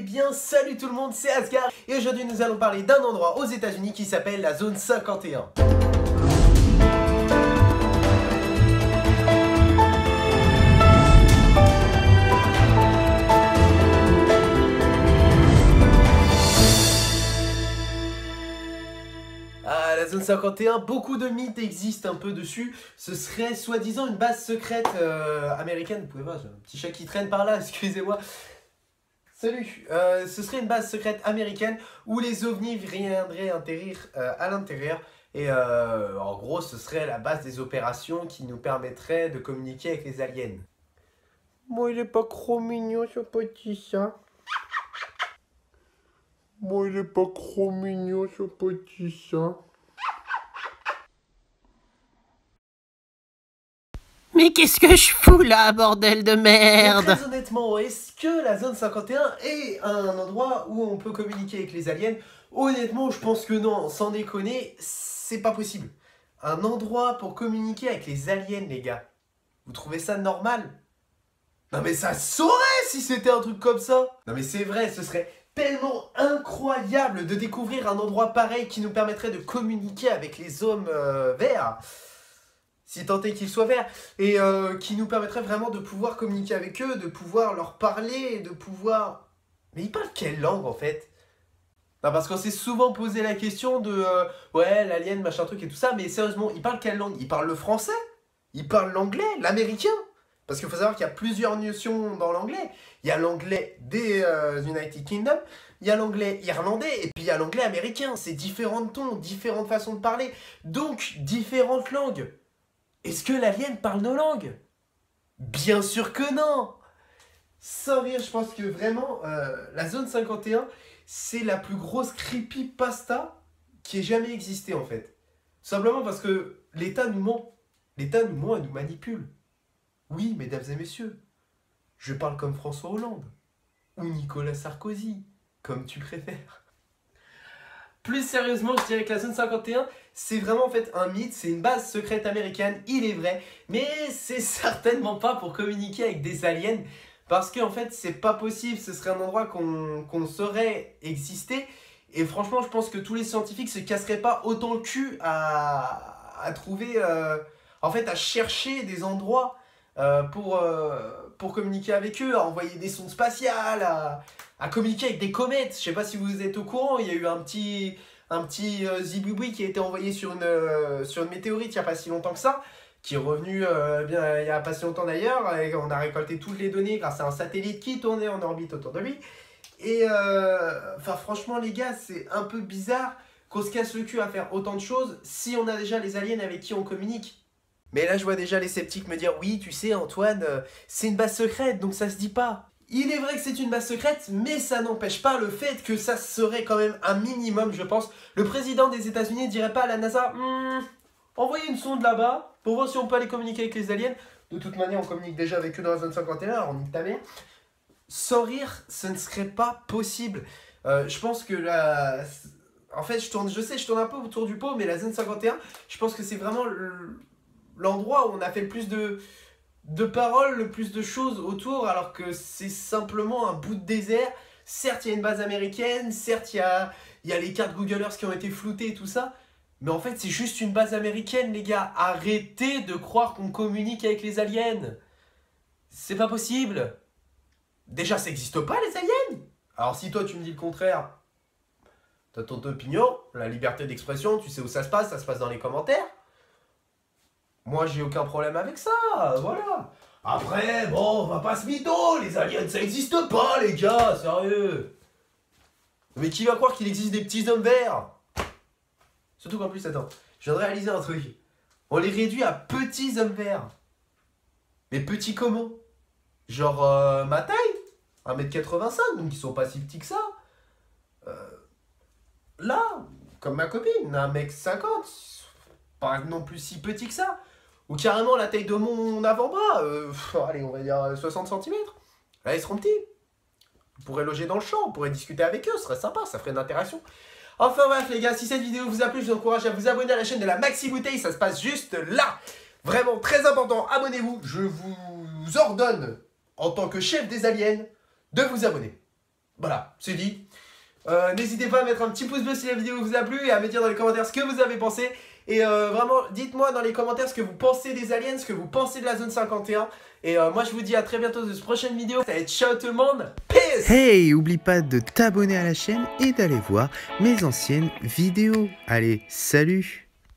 bien, salut tout le monde, c'est Asgard et aujourd'hui nous allons parler d'un endroit aux États-Unis qui s'appelle la zone 51. La zone 51, beaucoup de mythes existent un peu dessus. Ce serait soi-disant une base secrète américaine. Vous pouvez voir, j'ai un petit chat qui traîne par là, excusez-moi. Salut. Ce serait une base secrète américaine où les ovnis viendraient atterrir à l'intérieur. Et en gros, ce serait la base des opérations qui nous permettrait de communiquer avec les aliens. Moi, il est pas trop mignon ce petit chat. Moi, il est pas trop mignon ce petit chat. Mais qu'est-ce que je fous là, bordel de merde? Très honnêtement, est-ce que la zone 51 est un endroit où on peut communiquer avec les aliens? Honnêtement, je pense que non, sans déconner, c'est pas possible. Un endroit pour communiquer avec les aliens, les gars. Vous trouvez ça normal? Non mais ça saurait si c'était un truc comme ça. Non mais c'est vrai, ce serait tellement incroyable de découvrir un endroit pareil qui nous permettrait de communiquer avec les hommes verts. Si tant est qu'ils soient verts, et qui nous permettrait vraiment de pouvoir communiquer avec eux, de pouvoir leur parler, de pouvoir... Mais ils parlent quelle langue en fait? Non, parce qu'on s'est souvent posé la question de ouais, l'alien, machin truc et tout ça, mais sérieusement, ils parlent quelle langue? Ils parlent le français? Ils parlent l'anglais? L'américain? Parce qu'il faut savoir qu'il y a plusieurs notions dans l'anglais. Il y a l'anglais des United Kingdom, il y a l'anglais irlandais, et puis il y a l'anglais américain. C'est différents tons, différentes façons de parler, donc différentes langues. Est-ce que l'alien parle nos langues? Bien sûr que non! Sans rire, je pense que vraiment, la zone 51, c'est la plus grosse creepypasta qui ait jamais existé en fait. Simplement parce que l'État nous ment. L'État nous ment et nous manipule. Oui, mesdames et messieurs, je parle comme François Hollande. Ou Nicolas Sarkozy, comme tu préfères. Plus sérieusement, je dirais que la zone 51, c'est vraiment en fait un mythe, c'est une base secrète américaine, il est vrai, mais c'est certainement pas pour communiquer avec des aliens, parce qu'en fait c'est pas possible, ce serait un endroit qu'on saurait exister, et franchement je pense que tous les scientifiques se casseraient pas autant le cul à trouver, en fait à chercher des endroits pour communiquer avec eux, à envoyer des sondes spatiales, à communiquer avec des comètes. Je sais pas si vous êtes au courant, il y a eu un petit ziboui qui a été envoyé sur une météorite il n'y a pas si longtemps que ça, qui est revenu bien, il n'y a pas si longtemps d'ailleurs, et on a récolté toutes les données grâce à un satellite qui tournait en orbite autour de lui. Et enfin franchement les gars, c'est un peu bizarre qu'on se casse le cul à faire autant de choses si on a déjà les aliens avec qui on communique. Mais là je vois déjà les sceptiques me dire oui tu sais Antoine, c'est une base secrète donc ça se dit pas. Il est vrai que c'est une base secrète, mais ça n'empêche pas le fait que ça serait quand même un minimum, je pense. Le président des États-Unis ne dirait pas à la NASA envoyez une sonde là-bas pour voir si on peut aller communiquer avec les aliens. De toute manière, on communique déjà avec eux dans la zone 51, alors on nique ta mère. Sans rire, ce ne serait pas possible. Je pense que la... En fait, je tourne un peu autour du pot, mais la zone 51, je pense que c'est vraiment l'endroit où on a fait le plus de paroles, le plus de choses autour, alors que c'est simplement un bout de désert. Certes, il y a une base américaine, certes, il y a les cartes Google Earth qui ont été floutées et tout ça, mais en fait, c'est juste une base américaine, les gars. Arrêtez de croire qu'on communique avec les aliens. C'est pas possible. Déjà, ça n'existe pas, les aliens. Alors, si toi, tu me dis le contraire, t'as ton opinion, la liberté d'expression, tu sais où ça se passe dans les commentaires. Moi, j'ai aucun problème avec ça, voilà. Après, bon, on va pas se mytho, les aliens, ça existe pas, les gars, sérieux. Mais qui va croire qu'il existe des petits hommes verts? Surtout qu'en plus, attends, je viens de réaliser un truc. On les réduit à petits hommes verts. Mais petits comment? Genre ma taille, 1m85, donc ils sont pas si petits que ça. Là, comme ma copine, 1m50, pas non plus si petit que ça. Ou carrément la taille de mon avant-bras, allez, on va dire 60 cm. Là, ils seront petits. On pourrait loger dans le champ, on pourrait discuter avec eux, ce serait sympa, ça ferait une interaction. Enfin bref les gars, si cette vidéo vous a plu, je vous encourage à vous abonner à la chaîne de la Maxi Bouteille, ça se passe juste là. Vraiment très important, abonnez-vous, je vous ordonne, en tant que chef des aliens, de vous abonner. Voilà, c'est dit. N'hésitez pas à mettre un petit pouce bleu si la vidéo vous a plu et à me dire dans les commentaires ce que vous avez pensé. Et vraiment, dites-moi dans les commentaires ce que vous pensez des aliens, ce que vous pensez de la zone 51. Et moi, je vous dis à très bientôt dans une prochaine vidéo. Ça va être ciao tout le monde. Peace! Hey, oublie pas de t'abonner à la chaîne et d'aller voir mes anciennes vidéos. Allez, salut!